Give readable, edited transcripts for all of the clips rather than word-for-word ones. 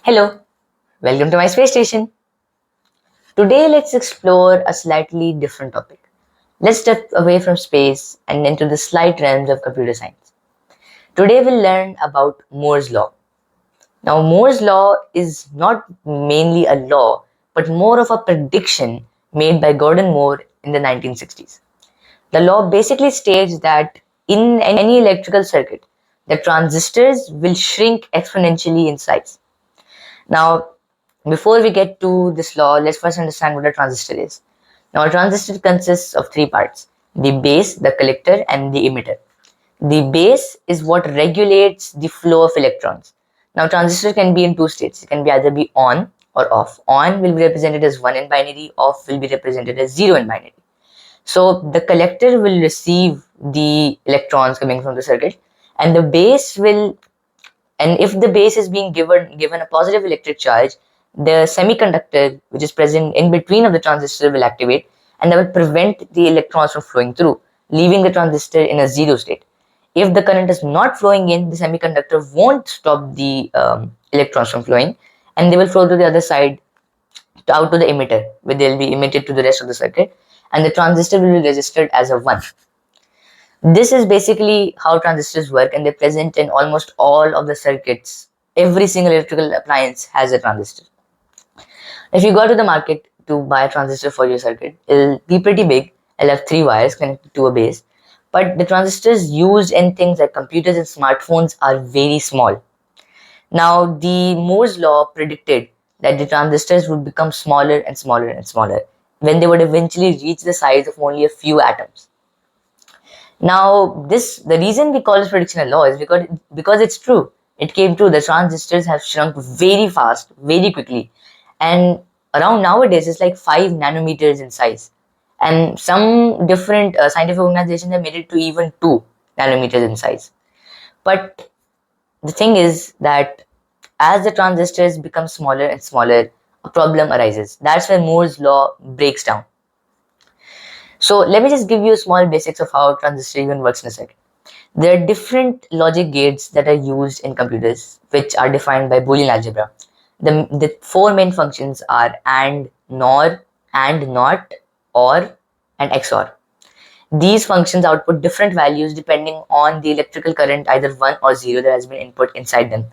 Hello, welcome to my space station. Today, let's explore a slightly different topic. Let's step away from space and into the slight realms of computer science. Today, we'll learn about Moore's Law. Now, Moore's Law is not mainly a law, but more of a prediction made by Gordon Moore in the 1960s. The law basically states that in any electrical circuit, the transistors will shrink exponentially in size. Now, before we get to this law, let's first understand what a transistor is. Now, a transistor consists of three parts: the base, the collector, and the emitter. The base is what regulates the flow of electrons. Now, transistor can be in two states. It can be either be on or off. On will be represented as 1 in binary, off will be represented as 0 in binary. So, the collector will receive the electrons coming from the circuit, and the base will and if the base is being given a positive electric charge, the semiconductor which is present in between of the transistor will activate, and that will prevent the electrons from flowing through, leaving the transistor in a zero state. If the current is not flowing in, the semiconductor won't stop the electrons from flowing, and they will flow to the other side, out to the emitter, where they'll be emitted to the rest of the circuit, and the transistor will be registered as a 1. This is basically how transistors work, and they're present in almost all of the circuits. Every single electrical appliance has a transistor. If you go to the market to buy a transistor for your circuit, it'll be pretty big. It'll have three wires connected to a base. But the transistors used in things like computers and smartphones are very small. Now, the Moore's law predicted that the transistors would become smaller and smaller and smaller when they would eventually reach the size of only a few atoms. Now, the reason we call this prediction a law is because it's true. It came true. The transistors have shrunk very fast, very quickly, and around nowadays it's like 5 nanometers in size. And some different scientific organizations have made it to even 2 nanometers in size. But the thing is that as the transistors become smaller and smaller, a problem arises. That's where Moore's law breaks down. So let me just give you small basics of how transistor even works in a second. There are different logic gates that are used in computers, which are defined by Boolean algebra. The four main functions are AND, NOR, AND NOT, OR, and XOR. These functions output different values depending on the electrical current, either 1 or 0, that has been input inside them.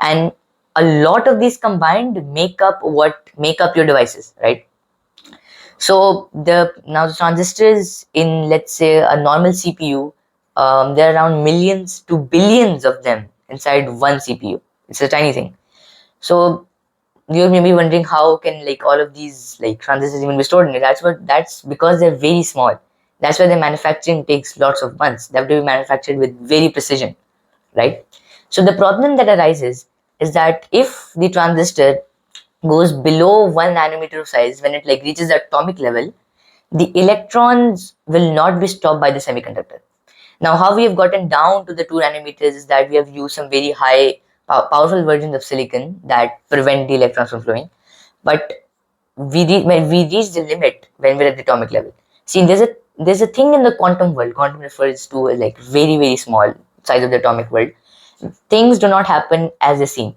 And a lot of these combined make up your devices, right? So the transistors in, let's say, a normal CPU, there are around millions to billions of them inside one CPU. It's a tiny thing. So you may be wondering how can all of these transistors even be stored in it. That's because they're very small. That's why the manufacturing takes lots of months. They have to be manufactured with very precision, right? So the problem that arises is that if the transistor goes below 1 nanometer of size, when it reaches the atomic level, the electrons will not be stopped by the semiconductor. Now, how we have gotten down to the 2 nanometers is that we have used some very high powerful versions of silicon that prevent the electrons from flowing. But when we reach the limit when we're at the atomic level. See, there's a thing in the quantum world. Quantum refers to very, very small size of the atomic world. Things do not happen as they seem.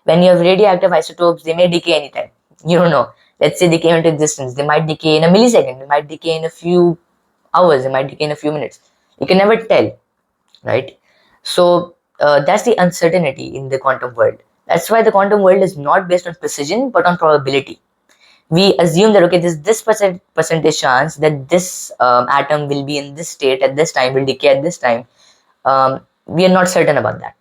When you have radioactive isotopes, they may decay anytime. You don't know. Let's say they came into existence. They might decay in a millisecond. They might decay in a few hours. They might decay in a few minutes. You can never tell, right? So that's the uncertainty in the quantum world. That's why the quantum world is not based on precision, but on probability. We assume that, okay, there's this percentage chance that this atom will be in this state at this time, will decay at this time. We are not certain about that.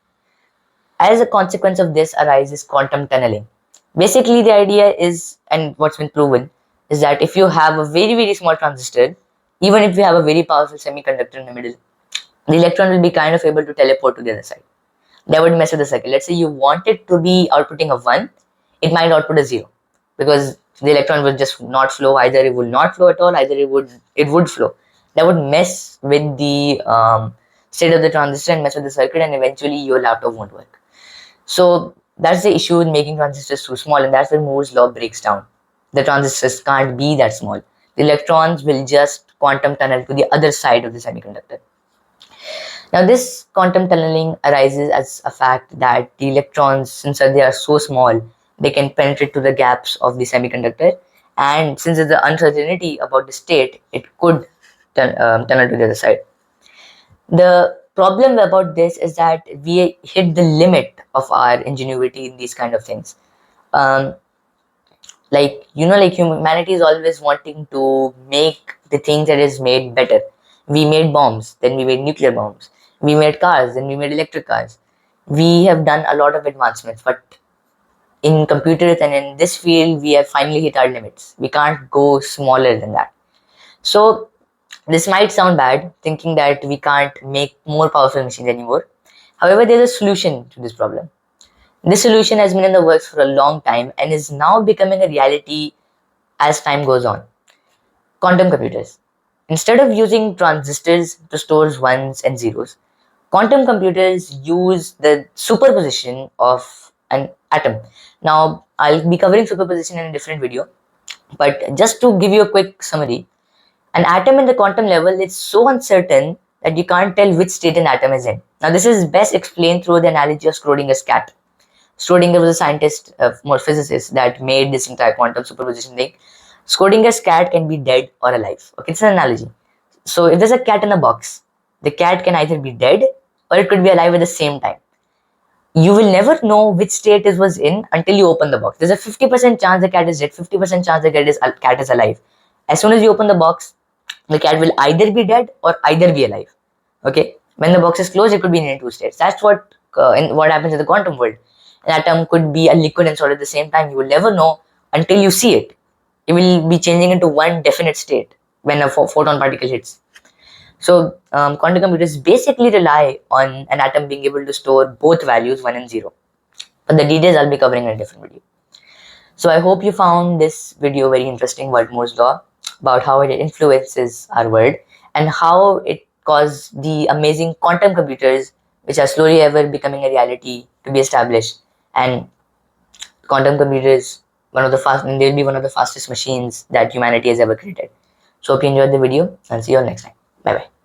As a consequence of this arises quantum tunneling. Basically, the idea is, and what's been proven, is that if you have a very, very small transistor, even if you have a very powerful semiconductor in the middle, the electron will be kind of able to teleport to the other side. That would mess with the circuit. Let's say you want it to be outputting a 1, it might output a 0, because the electron will just not flow. Either it will not flow at all, either it would flow. That would mess with the state of the transistor and mess with the circuit, and eventually your laptop won't work. So that's the issue with making transistors too small, and that's where Moore's law breaks down. The transistors can't be that small. The electrons will just quantum tunnel to the other side of the semiconductor. Now, this quantum tunneling arises as a fact that the electrons, since they are so small, they can penetrate to the gaps of the semiconductor, and since there's the uncertainty about the state, it could turn out to the other side. The problem about this is that we hit the limit of our ingenuity in these kind of things. Um, like humanity is always wanting to make the things that is made better. We made bombs, then we made nuclear bombs. We made cars, then we made electric cars. We have done a lot of advancements, but in computers and in this field, we have finally hit our limits. We can't go smaller than that. So this might sound bad, thinking that we can't make more powerful machines anymore. However, there's a solution to this problem. This solution has been in the works for a long time and is now becoming a reality as time goes on. Quantum computers. Instead of using transistors to store ones and zeros, quantum computers use the superposition of an atom. Now, I'll be covering superposition in a different video, but just to give you a quick summary, an atom in the quantum level is so uncertain that you can't tell which state an atom is in. Now, this is best explained through the analogy of Schrodinger's cat. Schrodinger was a scientist, more physicist, that made this entire quantum superposition thing. Schrodinger's cat can be dead or alive. Okay, it's an analogy. So if there's a cat in a box, the cat can either be dead or it could be alive at the same time. You will never know which state it was in until you open the box. There's a 50% chance the cat is dead, 50% chance the cat is alive. As soon as you open the box, the cat will either be dead or either be alive. Okay, when the box is closed, it could be in two states. That's what what happens in the quantum world. An atom could be a liquid and solid at the same time. You will never know until you see it. It will be changing into one definite state when a photon particle hits. So quantum computers basically rely on an atom being able to store both values 1 and 0. But the details I'll be covering in a different video. So I hope you found this video very interesting about Moore's law, about how it influences our world and how it caused the amazing quantum computers which are slowly ever becoming a reality to be established. And quantum computers, they'll be one of the fastest machines that humanity has ever created. So hope you enjoyed the video and see you all next time. Bye bye.